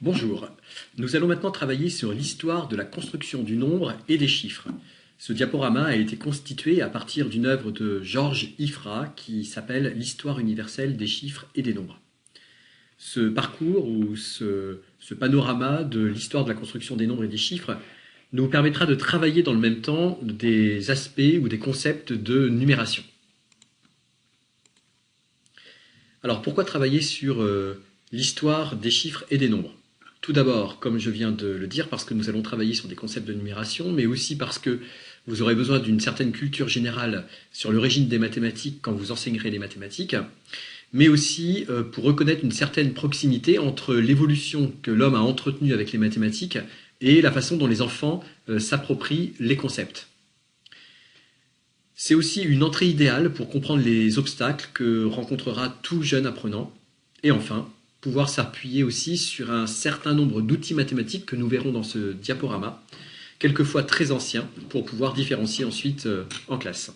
Bonjour, nous allons maintenant travailler sur l'histoire de la construction du nombre et des chiffres. Ce diaporama a été constitué à partir d'une œuvre de Georges Ifra qui s'appelle L'histoire universelle des chiffres et des nombres. Ce parcours ou ce panorama de l'histoire de la construction des nombres et des chiffres nous permettra de travailler dans le même temps des aspects ou des concepts de numération. Alors pourquoi travailler sur l'histoire des chiffres et des nombres? Tout d'abord, comme je viens de le dire, parce que nous allons travailler sur des concepts de numération, mais aussi parce que vous aurez besoin d'une certaine culture générale sur l'origine des mathématiques quand vous enseignerez les mathématiques, mais aussi pour reconnaître une certaine proximité entre l'évolution que l'homme a entretenue avec les mathématiques et la façon dont les enfants s'approprient les concepts. C'est aussi une entrée idéale pour comprendre les obstacles que rencontrera tout jeune apprenant. Et enfin, pouvoir s'appuyer aussi sur un certain nombre d'outils mathématiques que nous verrons dans ce diaporama, quelquefois très anciens, pour pouvoir différencier ensuite en classe.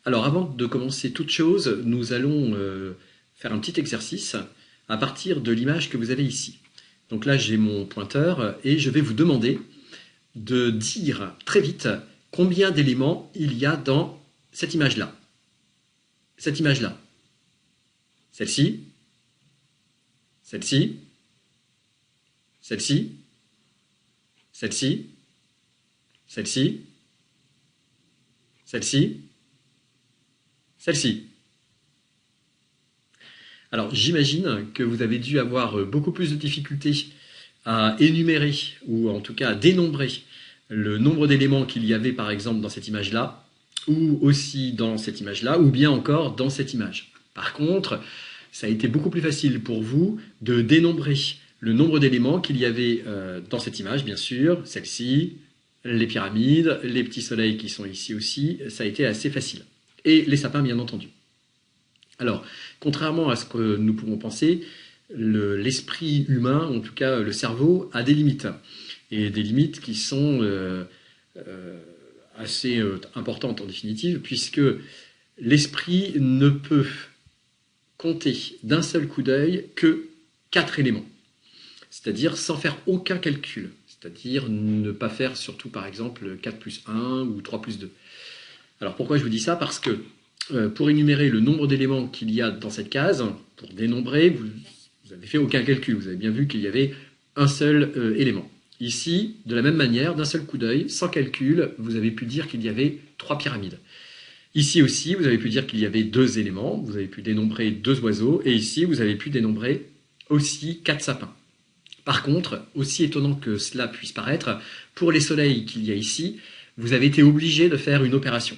Alors avant de commencer toute chose, nous allons faire un petit exercice à partir de l'image que vous avez ici. Donc là j'ai mon pointeur et je vais vous demander de dire très vite combien d'éléments il y a dans cette image-là. Cette image-là. Celle-ci, celle-ci, celle-ci, celle-ci, celle-ci, celle-ci, celle-ci. Alors j'imagine que vous avez dû avoir beaucoup plus de difficultés à énumérer, ou en tout cas à dénombrer le nombre d'éléments qu'il y avait par exemple dans cette image-là, ou aussi dans cette image-là, ou bien encore dans cette image. Par contre, ça a été beaucoup plus facile pour vous de dénombrer le nombre d'éléments qu'il y avait dans cette image, bien sûr, celle-ci, les pyramides, les petits soleils qui sont ici aussi, ça a été assez facile. Et les sapins, bien entendu. Alors, contrairement à ce que nous pouvons penser, l'esprit humain, en tout cas le cerveau, a des limites. Et des limites qui sont assez importantes en définitive, puisque l'esprit ne peut compter d'un seul coup d'œil que 4 éléments, c'est-à-dire sans faire aucun calcul, c'est-à-dire ne pas faire surtout par exemple 4 plus 1 ou 3 plus 2. Alors pourquoi je vous dis ça? Parce que pour énumérer le nombre d'éléments qu'il y a dans cette case, pour dénombrer, vous n'avez fait aucun calcul, vous avez bien vu qu'il y avait un seul élément. Ici, de la même manière, d'un seul coup d'œil, sans calcul, vous avez pu dire qu'il y avait 3 pyramides. Ici aussi, vous avez pu dire qu'il y avait 2 éléments, vous avez pu dénombrer 2 oiseaux, et ici, vous avez pu dénombrer aussi 4 sapins. Par contre, aussi étonnant que cela puisse paraître, pour les soleils qu'il y a ici, vous avez été obligé de faire une opération.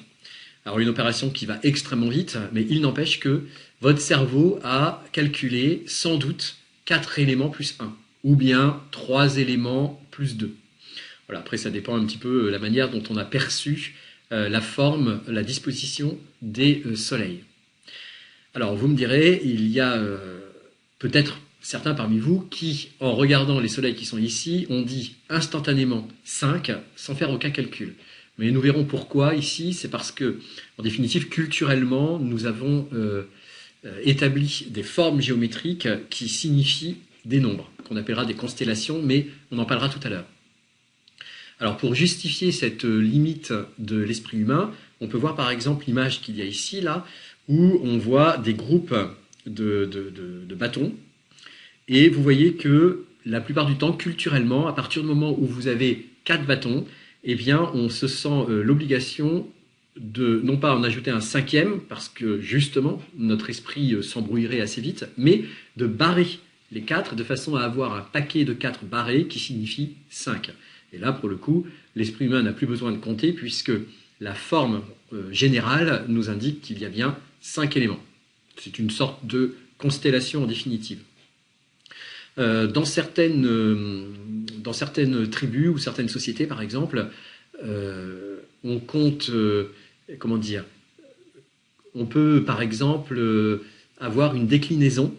Alors une opération qui va extrêmement vite, mais il n'empêche que votre cerveau a calculé sans doute 4 éléments plus 1, ou bien 3 éléments plus 2. Voilà, après ça dépend un petit peu de la manière dont on a perçu la forme, la disposition des soleils. Alors vous me direz, il y a peut-être certains parmi vous qui, en regardant les soleils qui sont ici, ont dit instantanément 5 sans faire aucun calcul. Mais nous verrons pourquoi ici, c'est parce que, en définitive, culturellement, nous avons établi des formes géométriques qui signifient des nombres, qu'on appellera des constellations, mais on en parlera tout à l'heure. Alors pour justifier cette limite de l'esprit humain, on peut voir par exemple l'image qu'il y a ici, là, où on voit des groupes de bâtons, et vous voyez que la plupart du temps, culturellement, à partir du moment où vous avez 4 bâtons, eh bien on se sent l'obligation de, non pas en ajouter un 5e, parce que justement notre esprit s'embrouillerait assez vite, mais de barrer les 4 de façon à avoir un paquet de 4 barrés qui signifie 5. Et là, pour le coup, l'esprit humain n'a plus besoin de compter puisque la forme générale nous indique qu'il y a bien 5 éléments. C'est une sorte de constellation en définitive. Dans certaines tribus ou certaines sociétés, par exemple, on compte, comment dire, on peut, par exemple, avoir une déclinaison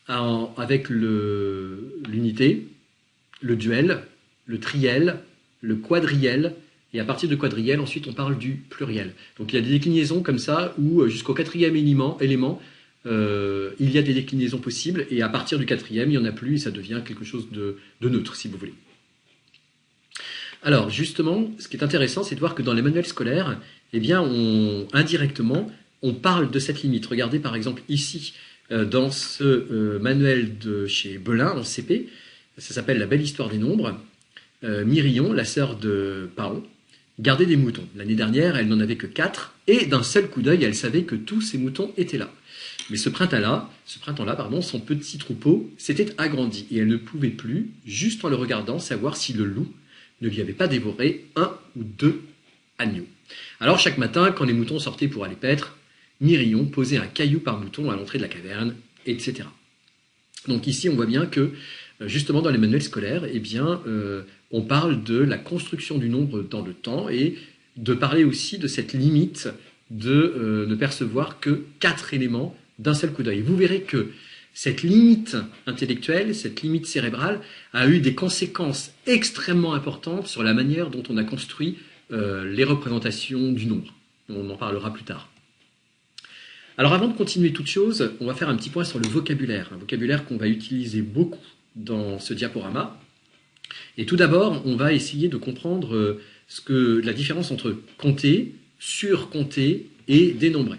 avec l'unité, le duel, le triel, le quadriel, et à partir de quadriel, ensuite on parle du pluriel. Donc il y a des déclinaisons comme ça, où jusqu'au 4e élément, il y a des déclinaisons possibles, et à partir du quatrième, il n'y en a plus, et ça devient quelque chose de neutre, si vous voulez. Alors, justement, ce qui est intéressant, c'est de voir que dans les manuels scolaires, eh bien, indirectement, on parle de cette limite. Regardez, par exemple, ici, dans ce manuel de chez Belin, en CP, ça s'appelle La belle histoire des nombres. Mirion, la sœur de Paon, gardait des moutons. L'année dernière, elle n'en avait que 4, et d'un seul coup d'œil, elle savait que tous ces moutons étaient là. Mais ce printemps-là, son petit troupeau s'était agrandi, et elle ne pouvait plus, juste en le regardant, savoir si le loup ne lui avait pas dévoré 1 ou 2 agneaux. Alors chaque matin, quand les moutons sortaient pour aller paître, Mirion posait un caillou par mouton à l'entrée de la caverne, etc. Donc ici, on voit bien que, justement, dans les manuels scolaires, eh bien, on parle de la construction du nombre dans le temps et de parler aussi de cette limite de ne percevoir que 4 éléments d'un seul coup d'œil. Vous verrez que cette limite intellectuelle, cette limite cérébrale a eu des conséquences extrêmement importantes sur la manière dont on a construit les représentations du nombre. On en parlera plus tard. Alors avant de continuer toute chose, on va faire un petit point sur le vocabulaire, un vocabulaire qu'on va utiliser beaucoup dans ce diaporama. Et tout d'abord, on va essayer de comprendre la différence entre compter, surcompter et dénombrer.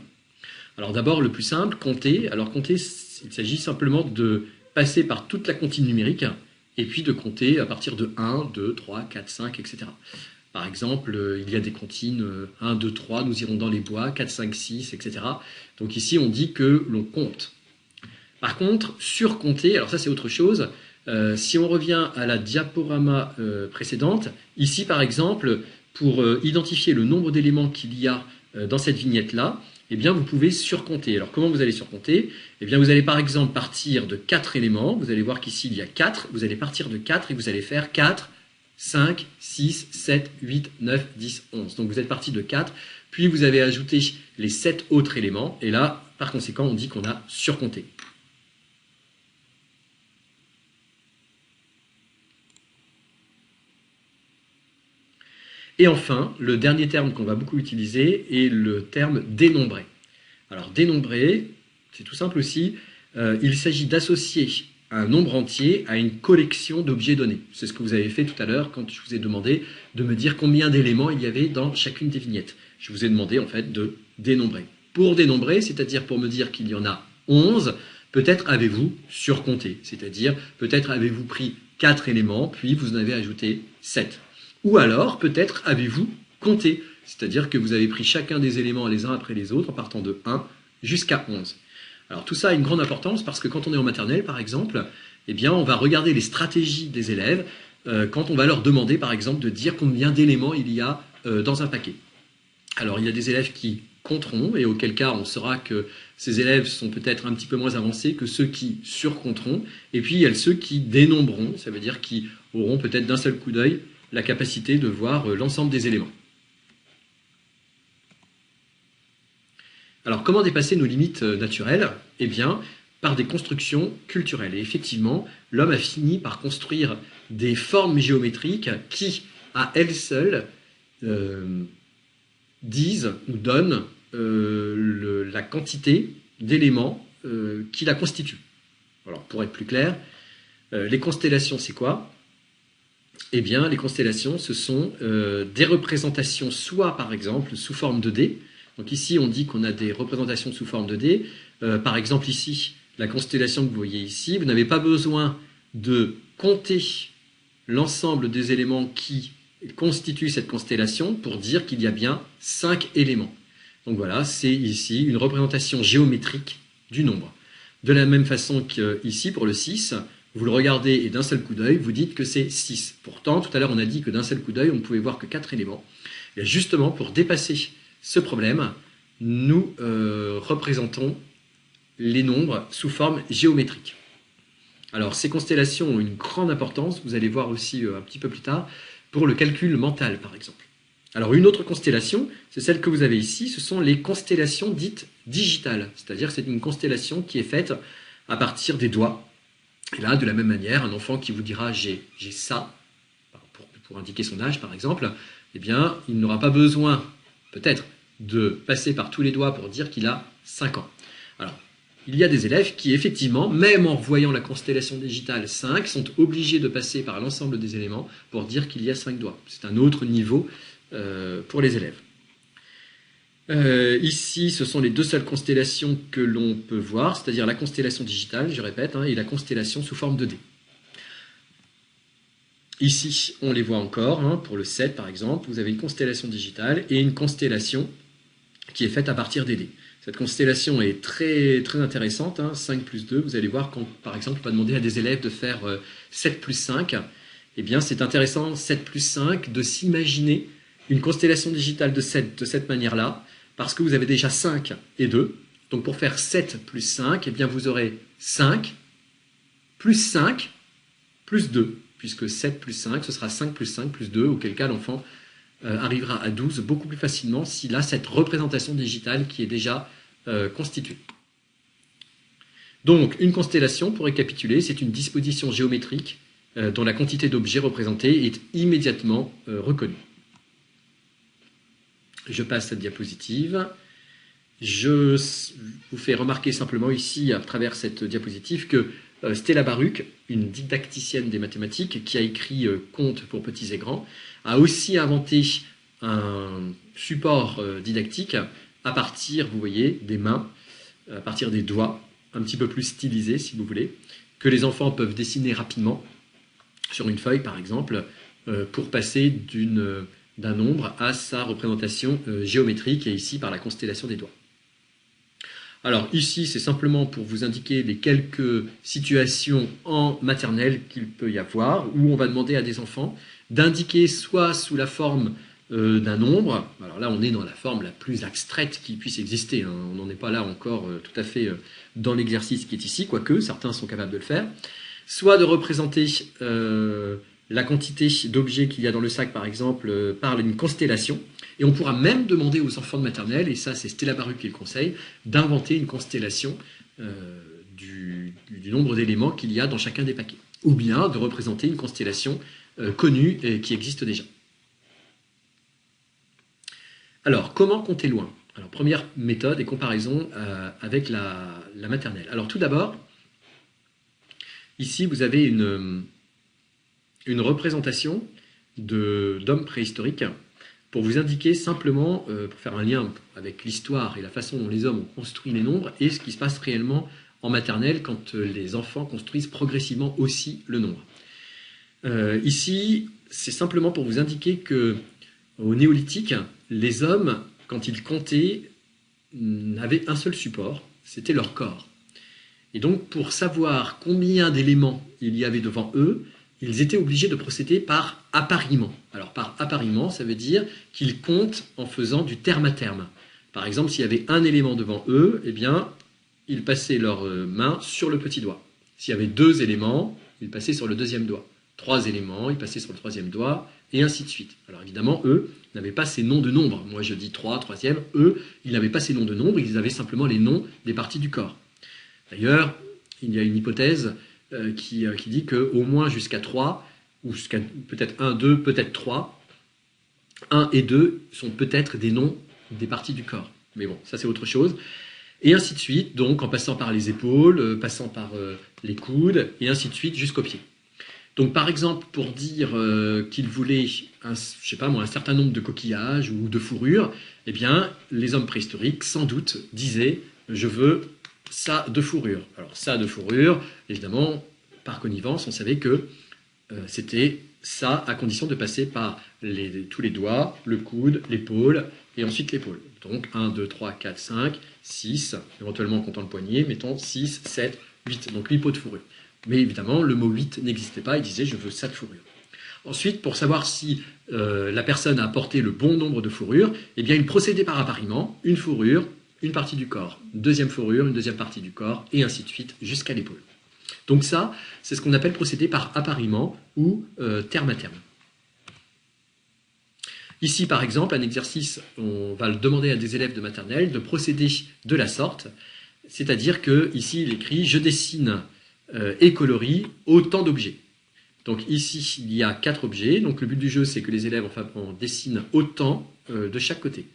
Alors d'abord, le plus simple, compter. Alors compter, il s'agit simplement de passer par toute la comptine numérique et puis de compter à partir de 1, 2, 3, 4, 5, etc. Par exemple, il y a des comptines 1, 2, 3, nous irons dans les bois, 4, 5, 6, etc. Donc ici, on dit que l'on compte. Par contre, surcompter, alors ça c'est autre chose. Si on revient à la diaporama précédente, ici par exemple, pour identifier le nombre d'éléments qu'il y a dans cette vignette-là, eh bien vous pouvez surcompter. Alors comment vous allez surcompter? Eh bien vous allez par exemple partir de 4 éléments, vous allez voir qu'ici il y a 4, vous allez partir de 4 et vous allez faire 4, 5, 6, 7, 8, 9, 10, 11. Donc vous êtes parti de 4, puis vous avez ajouté les 7 autres éléments, et là, par conséquent, on dit qu'on a surcompté. Et enfin, le dernier terme qu'on va beaucoup utiliser est le terme dénombré. Alors dénombrer, c'est tout simple aussi, il s'agit d'associer un nombre entier à une collection d'objets donnés. C'est ce que vous avez fait tout à l'heure quand je vous ai demandé de me dire combien d'éléments il y avait dans chacune des vignettes. Je vous ai demandé en fait de dénombrer. Pour dénombrer, c'est-à-dire pour me dire qu'il y en a 11, peut-être avez-vous surcompté, c'est-à-dire peut-être avez-vous pris 4 éléments, puis vous en avez ajouté 7. Ou alors, peut-être avez-vous compté, c'est-à-dire que vous avez pris chacun des éléments les uns après les autres en partant de 1 jusqu'à 11. Alors tout ça a une grande importance parce que quand on est en maternelle, par exemple, eh bien, on va regarder les stratégies des élèves quand on va leur demander, par exemple, de dire combien d'éléments il y a dans un paquet. Alors il y a des élèves qui compteront et auquel cas on saura que ces élèves sont peut-être un petit peu moins avancés que ceux qui surcompteront. Et puis il y a ceux qui dénombreront, ça veut dire qui auront peut-être d'un seul coup d'œil la capacité de voir l'ensemble des éléments. Alors, comment dépasser nos limites naturelles? Eh bien, par des constructions culturelles. Et effectivement, l'homme a fini par construire des formes géométriques qui, à elles seules, disent ou donnent la quantité d'éléments qui la constituent. Alors, pour être plus clair, les constellations, c'est quoi? Eh bien, les constellations, ce sont des représentations, soit par exemple sous forme de dés. Donc ici, on dit qu'on a des représentations sous forme de dés. Par exemple, ici, la constellation que vous voyez ici, vous n'avez pas besoin de compter l'ensemble des éléments qui constituent cette constellation pour dire qu'il y a bien 5 éléments. Donc voilà, c'est ici une représentation géométrique du nombre. De la même façon qu'ici, pour le 6, vous le regardez et d'un seul coup d'œil, vous dites que c'est 6. Pourtant, tout à l'heure, on a dit que d'un seul coup d'œil, on ne pouvait voir que 4 éléments. Et justement, pour dépasser ce problème, nous représentons les nombres sous forme géométrique. Alors, ces constellations ont une grande importance, vous allez voir aussi un petit peu plus tard, pour le calcul mental, par exemple. Alors, une autre constellation, c'est celle que vous avez ici, ce sont les constellations dites digitales, c'est-à-dire c'est une constellation qui est faite à partir des doigts. Et là, de la même manière, un enfant qui vous dira « j'ai ça », pour indiquer son âge, par exemple, eh bien, il n'aura pas besoin, peut-être, de passer par tous les doigts pour dire qu'il a 5 ans. Alors, il y a des élèves qui, effectivement, même en voyant la constellation digitale 5, sont obligés de passer par l'ensemble des éléments pour dire qu'il y a 5 doigts. C'est un autre niveau pour les élèves. Ici, ce sont les deux seules constellations que l'on peut voir, c'est-à-dire la constellation digitale, je répète, et la constellation sous forme de dés. Ici, on les voit encore, pour le 7 par exemple, vous avez une constellation digitale et une constellation qui est faite à partir des dés. Cette constellation est très, très intéressante, 5 plus 2, vous allez voir quand, par exemple, on va demander à des élèves de faire 7 plus 5, eh bien c'est intéressant, 7 plus 5, de s'imaginer une constellation digitale de 7 de cette manière-là, parce que vous avez déjà 5 et 2. Donc pour faire 7 plus 5, eh bien vous aurez 5 plus 2, puisque 7 plus 5, ce sera 5 plus 5 plus 2, auquel cas l'enfant arrivera à 12 beaucoup plus facilement s'il a cette représentation digitale qui est déjà constituée. Donc une constellation, pour récapituler, c'est une disposition géométrique dont la quantité d'objets représentés est immédiatement reconnue. Je passe cette diapositive. Je vous fais remarquer simplement ici, à travers cette diapositive, que Stella Baruch, une didacticienne des mathématiques qui a écrit Contes pour petits et grands, a aussi inventé un support didactique à partir, vous voyez, des mains, à partir des doigts, un petit peu plus stylisé si vous voulez, que les enfants peuvent dessiner rapidement sur une feuille par exemple, pour passer d'un nombre à sa représentation géométrique, et ici par la constellation des doigts. Alors ici, c'est simplement pour vous indiquer les quelques situations en maternelle qu'il peut y avoir, où on va demander à des enfants d'indiquer soit sous la forme d'un nombre, alors là on est dans la forme la plus abstraite qui puisse exister, on n'en est pas là encore tout à fait dans l'exercice qui est ici, quoique certains sont capables de le faire, soit de représenter la quantité d'objets qu'il y a dans le sac, par exemple, par une constellation. Et on pourra même demander aux enfants de maternelle, et ça c'est Stella Baruch qui le conseille, d'inventer une constellation du nombre d'éléments qu'il y a dans chacun des paquets. Ou bien de représenter une constellation connue et qui existe déjà. Alors, comment compter loin? Alors, première méthode et comparaison avec la maternelle. Alors, tout d'abord, ici vous avez une représentation d'hommes préhistoriques pour vous indiquer simplement, pour faire un lien avec l'histoire et la façon dont les hommes ont construit les nombres et ce qui se passe réellement en maternelle quand les enfants construisent progressivement aussi le nombre. Ici, c'est simplement pour vous indiquer que au néolithique, les hommes, quand ils comptaient, n'avaient un seul support, c'était leur corps. Et donc, pour savoir combien d'éléments il y avait devant eux, ils étaient obligés de procéder par appariement. Alors, par appariement, ça veut dire qu'ils comptent en faisant du terme à terme. Par exemple, s'il y avait un élément devant eux, eh bien, ils passaient leurs mains sur le petit doigt. S'il y avait 2 éléments, ils passaient sur le 2e doigt. 3 éléments, ils passaient sur le 3e doigt, et ainsi de suite. Alors évidemment, eux n'avaient pas ces noms de nombres. Moi, je dis 3, 3e. Eux, ils n'avaient pas ces noms de nombres, ils avaient simplement les noms des parties du corps. D'ailleurs, il y a une hypothèse qui dit qu'au moins jusqu'à 3, ou jusqu'à peut-être 1, 2, peut-être 3, 1 et 2 sont peut-être des noms des parties du corps. Mais bon, ça c'est autre chose. Et ainsi de suite, donc en passant par les épaules, passant par les coudes, et ainsi de suite jusqu'aux pieds. Donc par exemple, pour dire qu'il voulait un certain nombre de coquillages ou de fourrures, eh bien, les hommes préhistoriques, sans doute, disaient « je veux ça de fourrure ». Alors ça de fourrure, évidemment, par connivence, on savait que c'était ça à condition de passer par tous les doigts, le coude, l'épaule, et ensuite l'épaule. Donc 1, 2, 3, 4, 5, 6, éventuellement en comptant le poignet, mettons 6, 7, 8, donc 8 peaux de fourrure. Mais évidemment, le mot 8 n'existait pas, il disait « je veux ça de fourrure ». Ensuite, pour savoir si la personne a porté le bon nombre de fourrures, eh bien, il procédait par appariement, une fourrure, une partie du corps, une deuxième fourrure, une deuxième partie du corps, et ainsi de suite, jusqu'à l'épaule. Donc ça, c'est ce qu'on appelle procéder par appariement ou terme à terme. Ici, par exemple, un exercice, on va le demander à des élèves de maternelle de procéder de la sorte, c'est-à-dire que ici il écrit « je dessine et colorie autant d'objets ». Donc ici, il y a 4 objets. Donc le but du jeu, c'est que les élèves en dessinent autant de chaque côté.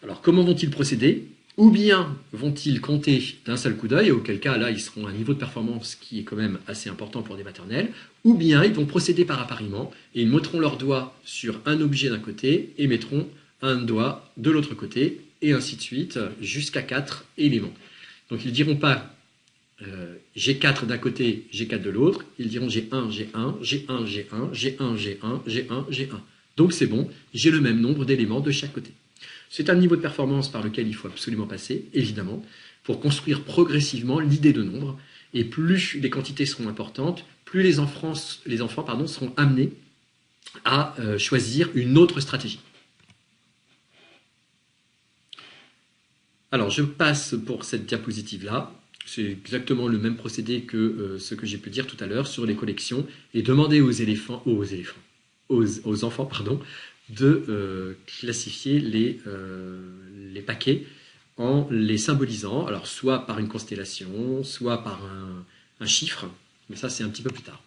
Alors comment vont-ils procéder? Ou bien vont-ils compter d'un seul coup d'œil, auquel cas là ils seront à un niveau de performance qui est quand même assez important pour des maternelles, ou bien ils vont procéder par appariement et ils mettront leur doigt sur un objet d'un côté et mettront un doigt de l'autre côté, et ainsi de suite, jusqu'à 4 éléments. Donc ils ne diront pas j'ai 4 d'un côté, j'ai 4 de l'autre, ils diront j'ai 1, j'ai 1, j'ai 1, j'ai 1, j'ai 1, j'ai 1, j'ai 1, j'ai 1. Donc c'est bon, j'ai le même nombre d'éléments de chaque côté. C'est un niveau de performance par lequel il faut absolument passer, évidemment, pour construire progressivement l'idée de nombre. Et plus les quantités seront importantes, plus les enfants seront amenés à choisir une autre stratégie. Alors, je passe pour cette diapositive-là. C'est exactement le même procédé que ce que j'ai pu dire tout à l'heure sur les collections, et demander aux enfants, de classifier les paquets en les symbolisant, alors soit par une constellation, soit par un chiffre, mais ça c'est un petit peu plus tard.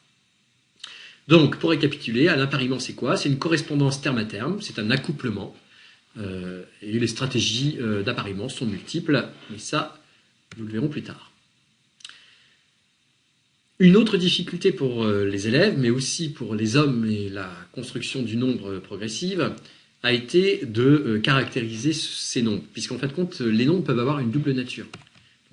Donc, pour récapituler, un appariement c'est quoi? C'est une correspondance terme à terme, c'est un accouplement, et les stratégies d'appariement sont multiples, mais ça, nous le verrons plus tard. Une autre difficulté pour les élèves, mais aussi pour les hommes et la construction du nombre progressive, a été de caractériser ces nombres, puisqu'en fin de compte, les nombres peuvent avoir une double nature.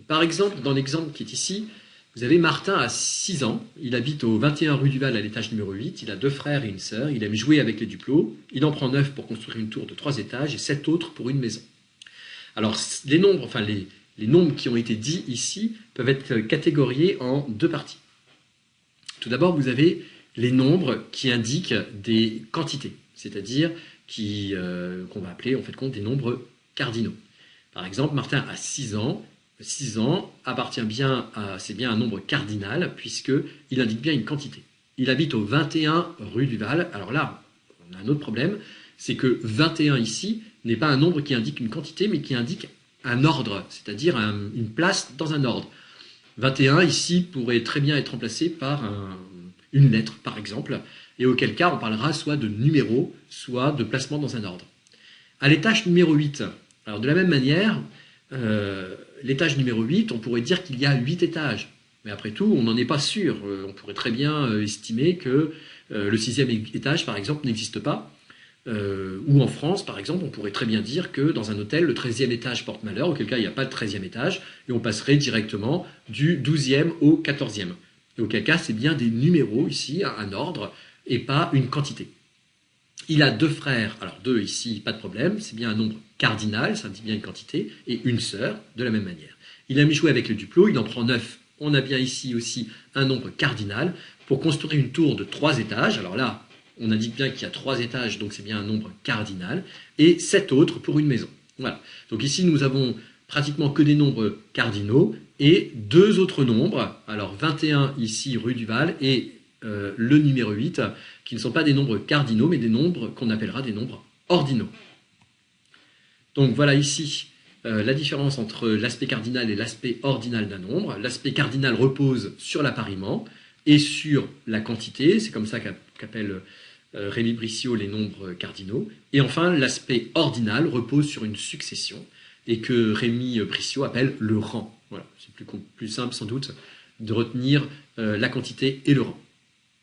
Par exemple, dans l'exemple qui est ici, vous avez Martin à 6 ans, il habite au 21 rue du Val à l'étage numéro 8, il a 2 frères et une sœur, il aime jouer avec les duplos, il en prend 9 pour construire une tour de 3 étages et 7 autres pour une maison. Alors, les nombres qui ont été dits ici peuvent être catégoriés en 2 parties. Tout d'abord, vous avez les nombres qui indiquent des quantités, c'est-à-dire qu'on va appeler en fait compte des nombres cardinaux. Par exemple, Martin a 6 ans. 6 ans appartient bien c'est bien un nombre cardinal puisqu'il indique bien une quantité. Il habite au 21 rue du Val. Alors là, on a un autre problème, c'est que 21 ici n'est pas un nombre qui indique une quantité, mais qui indique un ordre, c'est-à-dire une place dans un ordre. 21 ici pourrait très bien être remplacé par une lettre, par exemple, et auquel cas on parlera soit de numéro, soit de placement dans un ordre. À l'étage numéro 8, alors de la même manière, l'étage numéro 8, on pourrait dire qu'il y a 8 étages. Mais après tout, on n'en est pas sûr. On pourrait très bien estimer que le 6e étage, par exemple, n'existe pas. Ou en France, par exemple, on pourrait très bien dire que dans un hôtel, le 13e étage porte malheur, auquel cas il n'y a pas de 13e étage, et on passerait directement du 12e au 14e. Et auquel cas, c'est bien des numéros ici, un ordre, et pas une quantité. Il a 2 frères, alors 2 ici, pas de problème, c'est bien un nombre cardinal, ça dit bien une quantité, et une sœur, de la même manière. Il aime jouer avec le duplo, il en prend 9. On a bien ici aussi un nombre cardinal. Pour construire une tour de 3 étages, alors là, on indique bien qu'il y a 3 étages, donc c'est bien un nombre cardinal, et 7 autres pour une maison. Voilà. Donc ici, nous avons pratiquement que des nombres cardinaux, et 2 autres nombres, alors 21 ici, rue du Val, et le numéro 8, qui ne sont pas des nombres cardinaux, mais des nombres qu'on appellera des nombres ordinaux. Donc voilà ici la différence entre l'aspect cardinal et l'aspect ordinal d'un nombre. L'aspect cardinal repose sur l'appariement et sur la quantité, c'est comme ça qu'appelle Rémi Brissot les nombres cardinaux. Et enfin, l'aspect ordinal repose sur une succession et que Rémi Brissot appelle le rang. Voilà, c'est plus simple sans doute de retenir la quantité et le rang,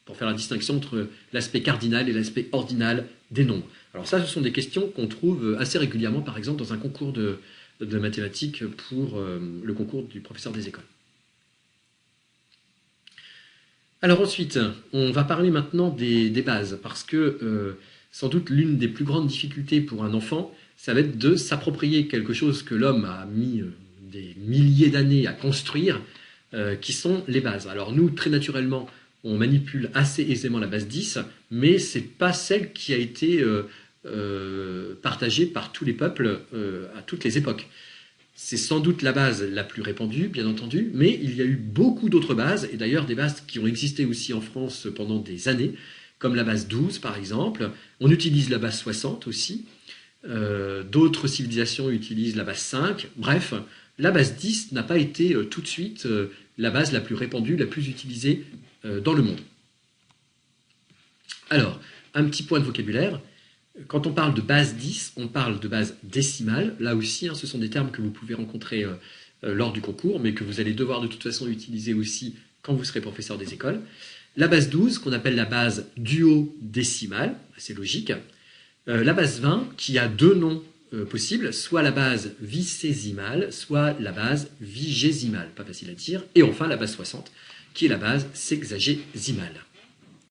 pour faire la distinction entre l'aspect cardinal et l'aspect ordinal des nombres. Alors ça, ce sont des questions qu'on trouve assez régulièrement, par exemple, dans un concours de mathématiques pour le concours du professeur des écoles. Alors ensuite, on va parler maintenant des bases, parce que sans doute l'une des plus grandes difficultés pour un enfant, ça va être de s'approprier quelque chose que l'homme a mis des milliers d'années à construire, qui sont les bases. Alors nous, très naturellement, on manipule assez aisément la base 10, mais ce n'est pas celle qui a été partagée par tous les peuples à toutes les époques. C'est sans doute la base la plus répandue, bien entendu, mais il y a eu beaucoup d'autres bases, et d'ailleurs des bases qui ont existé aussi en France pendant des années, comme la base 12 par exemple. On utilise la base 60 aussi. D'autres civilisations utilisent la base 5. Bref, la base 10 n'a pas été tout de suite la base la plus répandue, la plus utilisée dans le monde. Alors, un petit point de vocabulaire. Quand on parle de base 10, on parle de base décimale. Là aussi, ce sont des termes que vous pouvez rencontrer lors du concours, mais que vous allez devoir de toute façon utiliser aussi quand vous serez professeur des écoles. La base 12, qu'on appelle la base duodécimale, c'est logique. La base 20, qui a deux noms possibles, soit la base vicésimale, soit la base vigésimale, pas facile à dire. Et enfin la base 60, qui est la base sexagésimale.